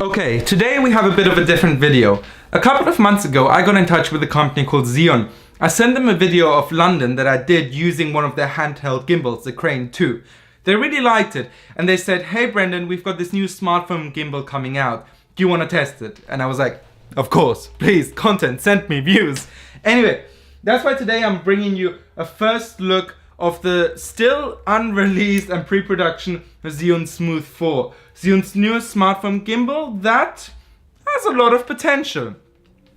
Okay, today we have a bit of a different video. A couple of months ago, I got in touch with a company called Zhiyun. I sent them a video of London that I did using one of their handheld gimbals, the Crane 2. They really liked it, and they said, "Hey Brendan, we've got this new smartphone gimbal coming out. Do you want to test it?" And I was like, of course, please, content, send me views. Anyway, that's why today I'm bringing you a first look of the still unreleased and pre-production Zhiyun Smooth 4. Zhiyun's newest smartphone gimbal that has a lot of potential.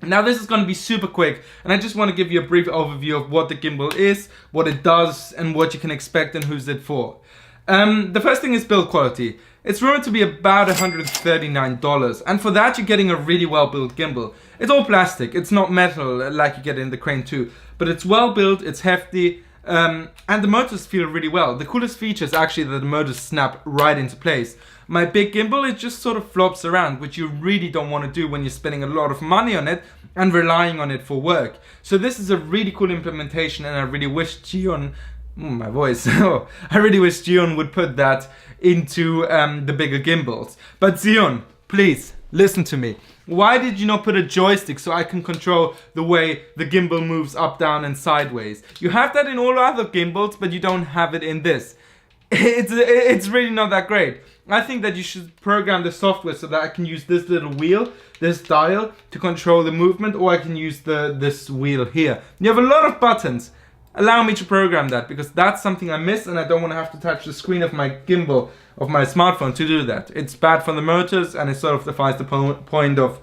Now this is going to be super quick, and I just want to give you a brief overview of what the gimbal is, what it does, and what you can expect and who's it for. The first thing is build quality. It's rumored to be about $139, and for that you're getting a really well built gimbal. It's all plastic, it's not metal like you get in the Crane 2, but it's well built, it's hefty, and the motors feel really well. The coolest feature is actually that the motors snap right into place. My big gimbal, it just sort of flops around, which you really don't want to do when you're spending a lot of money on it and relying on it for work. So this is a really cool implementation, and I really wish Zhiyun, my voice, I really wish Zhiyun would put that into the bigger gimbals. But Zhiyun, please, listen to me. Why did you not put a joystick so I can control the way the gimbal moves up, down and sideways? You have that in all other gimbals, but you don't have it in this. It's really not that great. I think that you should program the software so that I can use this little wheel, this dial, to control the movement, or I can use this wheel here. You have a lot of buttons. Allow me to program that, because that's something I miss, and I don't want to have to touch the screen of my gimbal, of my smartphone, to do that. It's bad for the motors, and it sort of defies the point of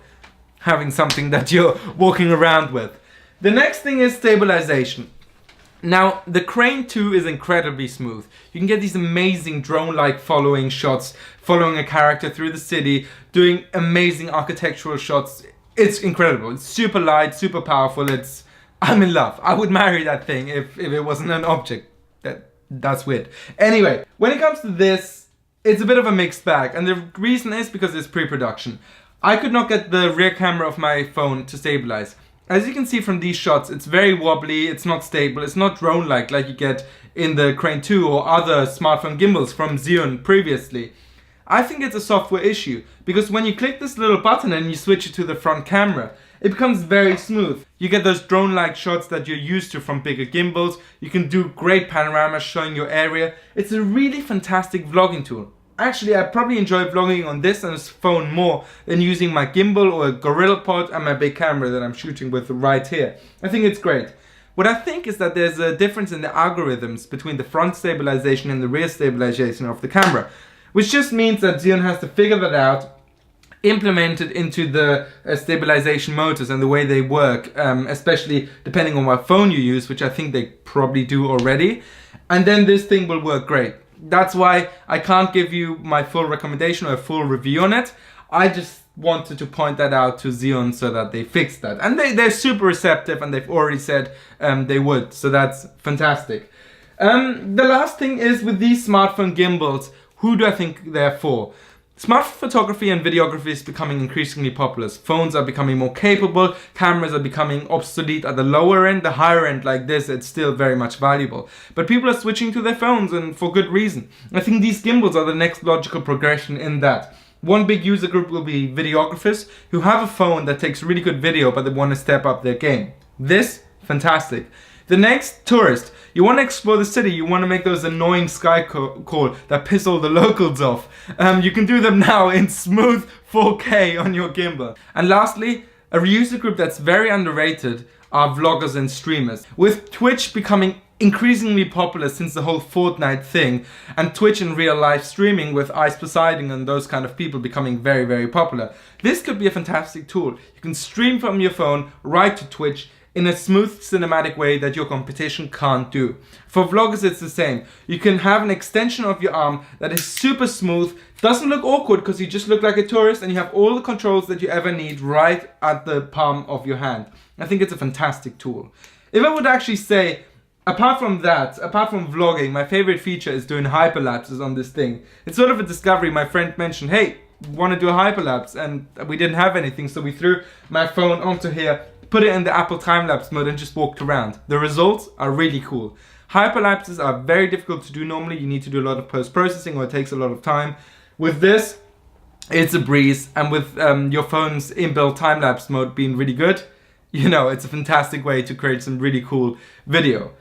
having something that you're walking around with. The next thing is stabilization. Now, the Crane 2 is incredibly smooth. You can get these amazing drone-like following shots, following a character through the city, doing amazing architectural shots. It's incredible. It's super light, super powerful. I'm in love. I would marry that thing if it wasn't an object. That's weird. Anyway, when it comes to this, it's a bit of a mixed bag, and the reason is because it's pre-production. I could not get the rear camera of my phone to stabilize. As you can see from these shots, it's very wobbly, it's not stable, it's not drone-like like you get in the Crane 2 or other smartphone gimbals from Zhiyun previously. I think it's a software issue, because when you click this little button and you switch it to the front camera, it becomes very smooth. You get those drone-like shots that you're used to from bigger gimbals. You can do great panoramas showing your area. It's a really fantastic vlogging tool. Actually, I probably enjoy vlogging on this and this phone more than using my gimbal or a GorillaPod and my big camera that I'm shooting with right here. I think it's great. What I think is that there's a difference in the algorithms between the front stabilization and the rear stabilization of the camera, which just means that Zhiyun has to figure that out, implement it into the stabilization motors and the way they work, especially depending on what phone you use, which I think they probably do already, and then this thing will work great. That's why I can't give you my full recommendation or a full review on it. I just wanted to point that out to Zhiyun so that they fix that. And they're super receptive, and they've already said they would, so that's fantastic. The last thing is, with these smartphone gimbals, who do I think they're for? Smart photography and videography is becoming increasingly popular. Phones are becoming more capable, cameras are becoming obsolete at the lower end. The higher end like this, it's still very much valuable. But people are switching to their phones, and for good reason. I think these gimbals are the next logical progression in that. One big user group will be videographers who have a phone that takes really good video, but they want to step up their game. This, fantastic. The next, tourist. You want to explore the city, you want to make those annoying sky call that piss all the locals off. You can do them now in smooth 4K on your gimbal. And lastly, a user group that's very underrated are vloggers and streamers. With Twitch becoming increasingly popular since the whole Fortnite thing, and Twitch in real life streaming with Ice Poseidon and those kind of people becoming very, very popular, this could be a fantastic tool. You can stream from your phone right to Twitch in a smooth cinematic way that your competition can't do. For vloggers it's the same. You can have an extension of your arm that is super smooth, doesn't look awkward because you just look like a tourist, and you have all the controls that you ever need right at the palm of your hand. I think it's a fantastic tool. If I would actually say, apart from that, apart from vlogging, my favorite feature is doing hyperlapses on this thing. It's sort of a discovery. My friend mentioned, hey, want to do a hyperlapse? And we didn't have anything, so we threw my phone onto here, put it in the Apple time-lapse mode, and just walked around. The results are really cool. Hyperlapses are very difficult to do normally. You need to do a lot of post-processing, or it takes a lot of time. With this, it's a breeze, and with your phone's inbuilt time-lapse mode being really good, you know, it's a fantastic way to create some really cool video.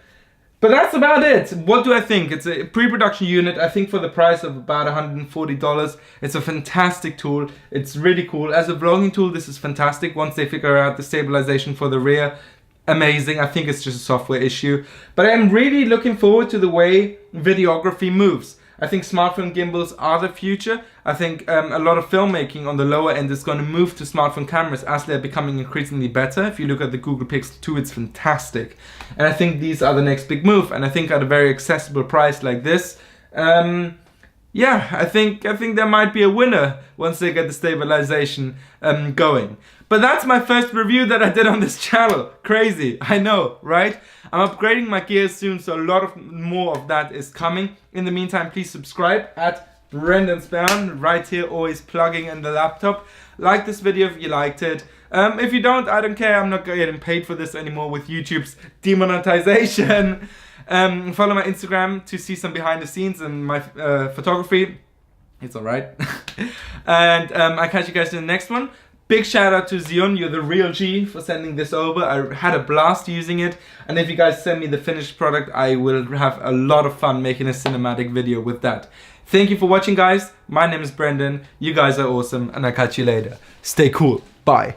But that's about it. What do I think? It's a pre-production unit. I think for the price of about $140, it's a fantastic tool. It's really cool. As a vlogging tool, this is fantastic. Once they figure out the stabilization for the rear, amazing. I think it's just a software issue. But I'm really looking forward to the way videography moves. I think smartphone gimbals are the future. I think a lot of filmmaking on the lower end is going to move to smartphone cameras as they're becoming increasingly better. If you look at the Google Pixel 2, it's fantastic. And I think these are the next big move. And I think at a very accessible price like this, yeah, I think there might be a winner once they get the stabilization going. But that's my first review that I did on this channel. Crazy, I know, right? I'm upgrading my gear soon, so a lot more of that is coming. In the meantime, please subscribe at Brendan Spown, right here, always plugging in the laptop. Like this video if you liked it. If you don't, I don't care. I'm not getting paid for this anymore with YouTube's demonetization. Follow my Instagram to see some behind the scenes and my photography. It's alright. And I'll catch you guys in the next one. Big shout out to Zhiyun, you're the real G for sending this over. I had a blast using it. And if you guys send me the finished product, I will have a lot of fun making a cinematic video with that. Thank you for watching, guys. My name is Brendan. You guys are awesome, and I'll catch you later. Stay cool. Bye.